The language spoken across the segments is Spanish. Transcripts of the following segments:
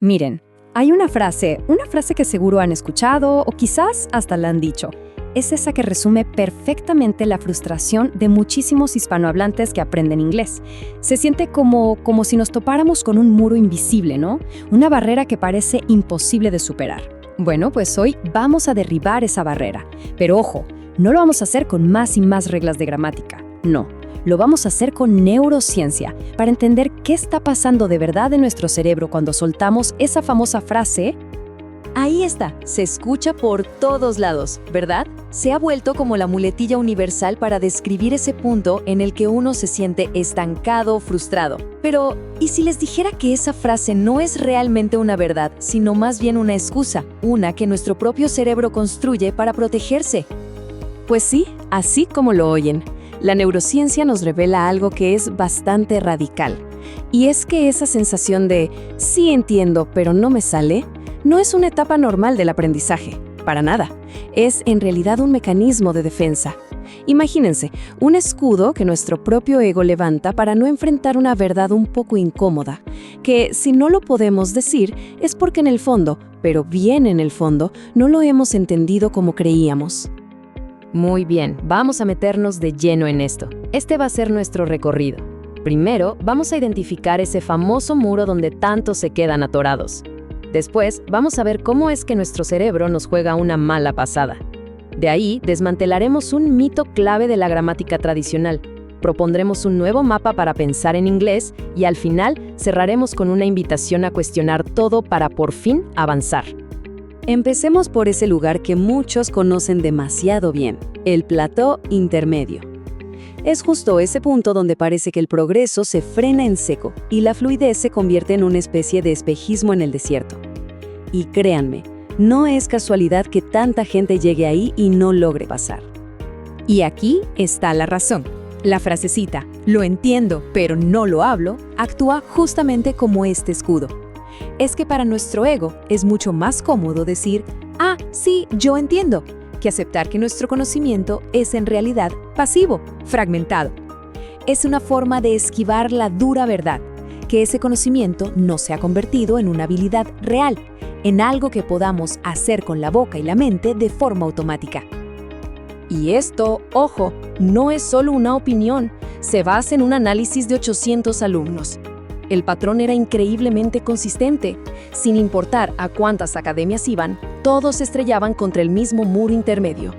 Miren, hay una frase que seguro han escuchado o quizás hasta la han dicho. Es esa que resume perfectamente la frustración de muchísimos hispanohablantes que aprenden inglés. Se siente como si nos topáramos con un muro invisible, ¿no? Una barrera que parece imposible de superar. Bueno, pues hoy vamos a derribar esa barrera. Pero ojo, no lo vamos a hacer con más y más reglas de gramática. No, lo vamos a hacer con neurociencia, para entender qué está pasando de verdad en nuestro cerebro cuando soltamos esa famosa frase. Ahí está, se escucha por todos lados, ¿verdad? Se ha vuelto como la muletilla universal para describir ese punto en el que uno se siente estancado o frustrado. Pero, ¿y si les dijera que esa frase no es realmente una verdad, sino más bien una excusa, una que nuestro propio cerebro construye para protegerse? Pues sí, así como lo oyen. La neurociencia nos revela algo que es bastante radical. Y es que esa sensación de sí entiendo, pero no me sale, no es una etapa normal del aprendizaje, para nada. Es en realidad un mecanismo de defensa. Imagínense, un escudo que nuestro propio ego levanta para no enfrentar una verdad un poco incómoda, que si no lo podemos decir es porque en el fondo, pero bien en el fondo, no lo hemos entendido como creíamos. Muy bien, vamos a meternos de lleno en esto. Este va a ser nuestro recorrido. Primero, vamos a identificar ese famoso muro donde tantos se quedan atorados. Después, vamos a ver cómo es que nuestro cerebro nos juega una mala pasada. De ahí, desmantelaremos un mito clave de la gramática tradicional, propondremos un nuevo mapa para pensar en inglés y al final cerraremos con una invitación a cuestionar todo para por fin avanzar. Empecemos por ese lugar que muchos conocen demasiado bien, el plató intermedio. Es justo ese punto donde parece que el progreso se frena en seco y la fluidez se convierte en una especie de espejismo en el desierto. Y créanme, no es casualidad que tanta gente llegue ahí y no logre pasar. Y aquí está la razón. La frasecita, lo entiendo, pero no lo hablo, actúa justamente como este escudo. Es que para nuestro ego es mucho más cómodo decir, ah, sí, yo entiendo, que aceptar que nuestro conocimiento es en realidad pasivo, fragmentado. Es una forma de esquivar la dura verdad, que ese conocimiento no se ha convertido en una habilidad real, en algo que podamos hacer con la boca y la mente de forma automática. Y esto, ojo, no es solo una opinión, se basa en un análisis de 800 alumnos. El patrón era increíblemente consistente. Sin importar a cuántas academias iban, todos se estrellaban contra el mismo muro intermedio.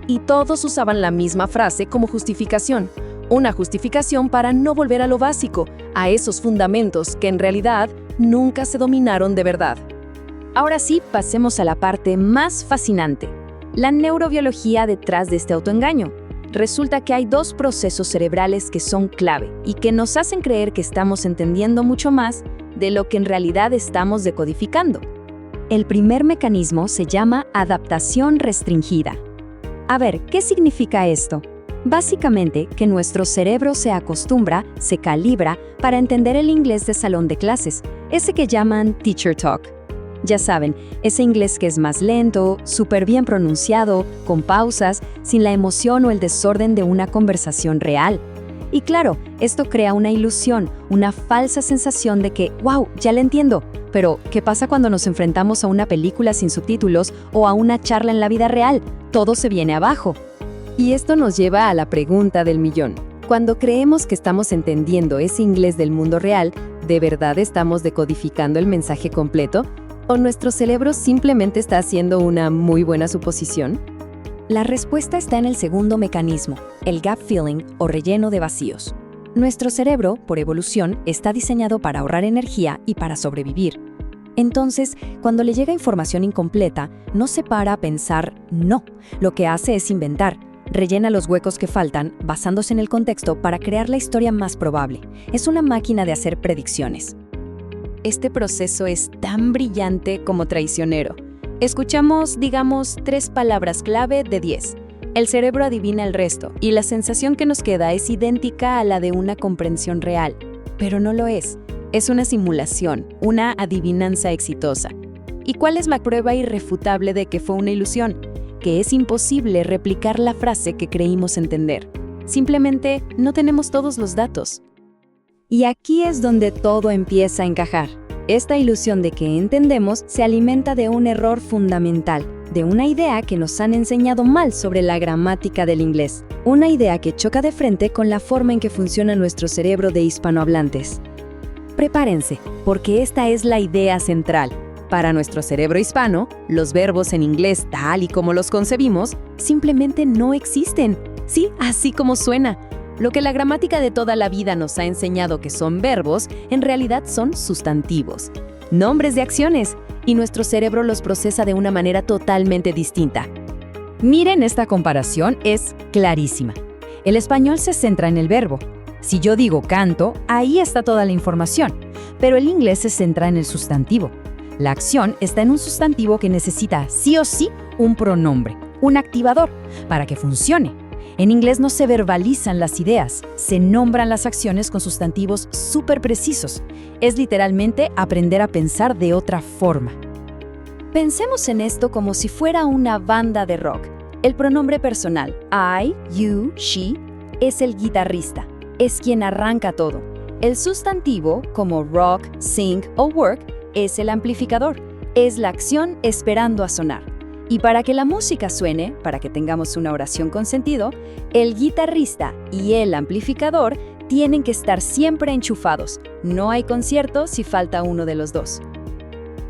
Y todos usaban la misma frase como justificación. Una justificación para no volver a lo básico, a esos fundamentos que en realidad nunca se dominaron de verdad. Ahora sí, pasemos a la parte más fascinante, la neurobiología detrás de este autoengaño. Resulta que hay dos procesos cerebrales que son clave y que nos hacen creer que estamos entendiendo mucho más de lo que en realidad estamos decodificando. El primer mecanismo se llama adaptación restringida. A ver, ¿qué significa esto? Básicamente, que nuestro cerebro se acostumbra, se calibra para entender el inglés de salón de clases, ese que llaman teacher talk. Ya saben, ese inglés que es más lento, súper bien pronunciado, con pausas, sin la emoción o el desorden de una conversación real. Y claro, esto crea una ilusión, una falsa sensación de que, wow, ya le entiendo. Pero, ¿qué pasa cuando nos enfrentamos a una película sin subtítulos o a una charla en la vida real? Todo se viene abajo. Y esto nos lleva a la pregunta del millón. Cuando creemos que estamos entendiendo ese inglés del mundo real, ¿de verdad estamos decodificando el mensaje completo? ¿O nuestro cerebro simplemente está haciendo una muy buena suposición? La respuesta está en el segundo mecanismo, el gap filling o relleno de vacíos. Nuestro cerebro, por evolución, está diseñado para ahorrar energía y para sobrevivir. Entonces, cuando le llega información incompleta, no se para a pensar no. Lo que hace es inventar. Rellena los huecos que faltan, basándose en el contexto para crear la historia más probable. Es una máquina de hacer predicciones. Este proceso es tan brillante como traicionero. Escuchamos, digamos, 3 palabras clave de 10. El cerebro adivina el resto y la sensación que nos queda es idéntica a la de una comprensión real. Pero no lo es. Es una simulación, una adivinanza exitosa. ¿Y cuál es la prueba irrefutable de que fue una ilusión? Que es imposible replicar la frase que creímos entender. Simplemente no tenemos todos los datos. Y aquí es donde todo empieza a encajar. Esta ilusión de que entendemos se alimenta de un error fundamental, de una idea que nos han enseñado mal sobre la gramática del inglés, una idea que choca de frente con la forma en que funciona nuestro cerebro de hispanohablantes. Prepárense, porque esta es la idea central. Para nuestro cerebro hispano, los verbos en inglés tal y como los concebimos, simplemente no existen. Sí, así como suena. Lo que la gramática de toda la vida nos ha enseñado que son verbos, en realidad son sustantivos, nombres de acciones, y nuestro cerebro los procesa de una manera totalmente distinta. Miren, esta comparación es clarísima. El español se centra en el verbo. Si yo digo canto, ahí está toda la información, pero el inglés se centra en el sustantivo. La acción está en un sustantivo que necesita sí o sí un pronombre, un activador, para que funcione. En inglés no se verbalizan las ideas, se nombran las acciones con sustantivos súper precisos. Es literalmente aprender a pensar de otra forma. Pensemos en esto como si fuera una banda de rock. El pronombre personal, I, you, she, es el guitarrista, es quien arranca todo. El sustantivo, como rock, sing o work, es el amplificador, es la acción esperando a sonar. Y para que la música suene, para que tengamos una oración con sentido, el guitarrista y el amplificador tienen que estar siempre enchufados. No hay concierto si falta uno de los dos.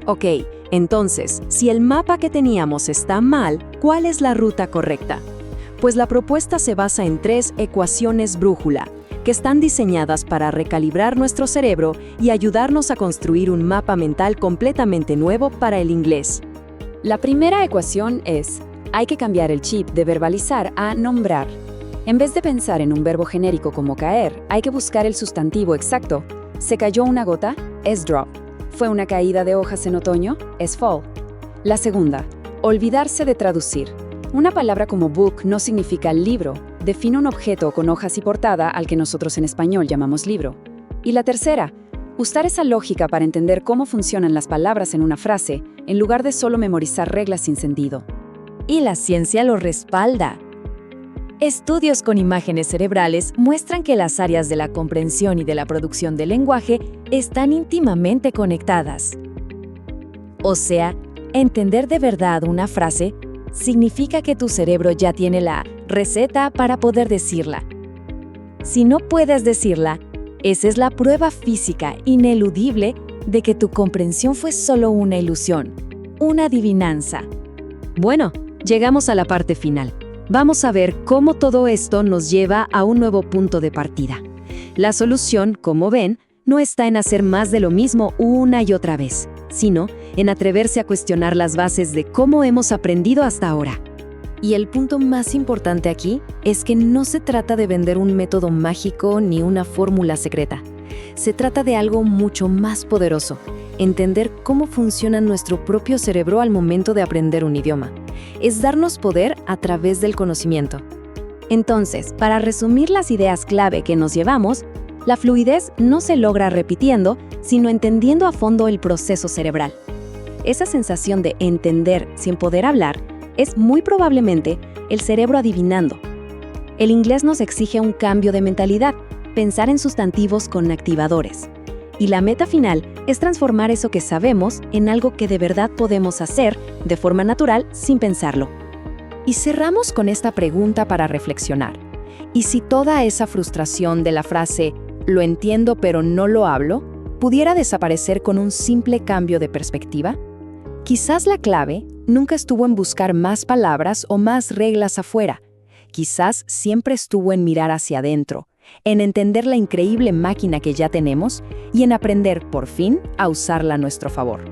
Ok, entonces, si el mapa que teníamos está mal, ¿cuál es la ruta correcta? Pues la propuesta se basa en 3 ecuaciones brújula, que están diseñadas para recalibrar nuestro cerebro y ayudarnos a construir un mapa mental completamente nuevo para el inglés. La primera ecuación es, hay que cambiar el chip de verbalizar a nombrar. En vez de pensar en un verbo genérico como caer, hay que buscar el sustantivo exacto. ¿Se cayó una gota? Es drop. ¿Fue una caída de hojas en otoño? Es fall. La segunda, olvidarse de traducir. Una palabra como book no significa libro, define un objeto con hojas y portada al que nosotros en español llamamos libro. Y la tercera, usar esa lógica para entender cómo funcionan las palabras en una frase, en lugar de solo memorizar reglas sin sentido. Y la ciencia lo respalda. Estudios con imágenes cerebrales muestran que las áreas de la comprensión y de la producción del lenguaje están íntimamente conectadas. O sea, entender de verdad una frase significa que tu cerebro ya tiene la receta para poder decirla. Si no puedes decirla, esa es la prueba física ineludible de que tu comprensión fue solo una ilusión, una adivinanza. Bueno, llegamos a la parte final. Vamos a ver cómo todo esto nos lleva a un nuevo punto de partida. La solución, como ven, no está en hacer más de lo mismo una y otra vez, sino en atreverse a cuestionar las bases de cómo hemos aprendido hasta ahora. Y el punto más importante aquí es que no se trata de vender un método mágico ni una fórmula secreta. Se trata de algo mucho más poderoso, entender cómo funciona nuestro propio cerebro al momento de aprender un idioma. Es darnos poder a través del conocimiento. Entonces, para resumir las ideas clave que nos llevamos, la fluidez no se logra repitiendo, sino entendiendo a fondo el proceso cerebral. Esa sensación de entender sin poder hablar es muy probablemente el cerebro adivinando. El inglés nos exige un cambio de mentalidad, pensar en sustantivos con activadores. Y la meta final es transformar eso que sabemos en algo que de verdad podemos hacer de forma natural sin pensarlo. Y cerramos con esta pregunta para reflexionar. ¿Y si toda esa frustración de la frase «lo entiendo pero no lo hablo» pudiera desaparecer con un simple cambio de perspectiva? Quizás la clave nunca estuvo en buscar más palabras o más reglas afuera. Quizás siempre estuvo en mirar hacia adentro, en entender la increíble máquina que ya tenemos y en aprender, por fin, a usarla a nuestro favor.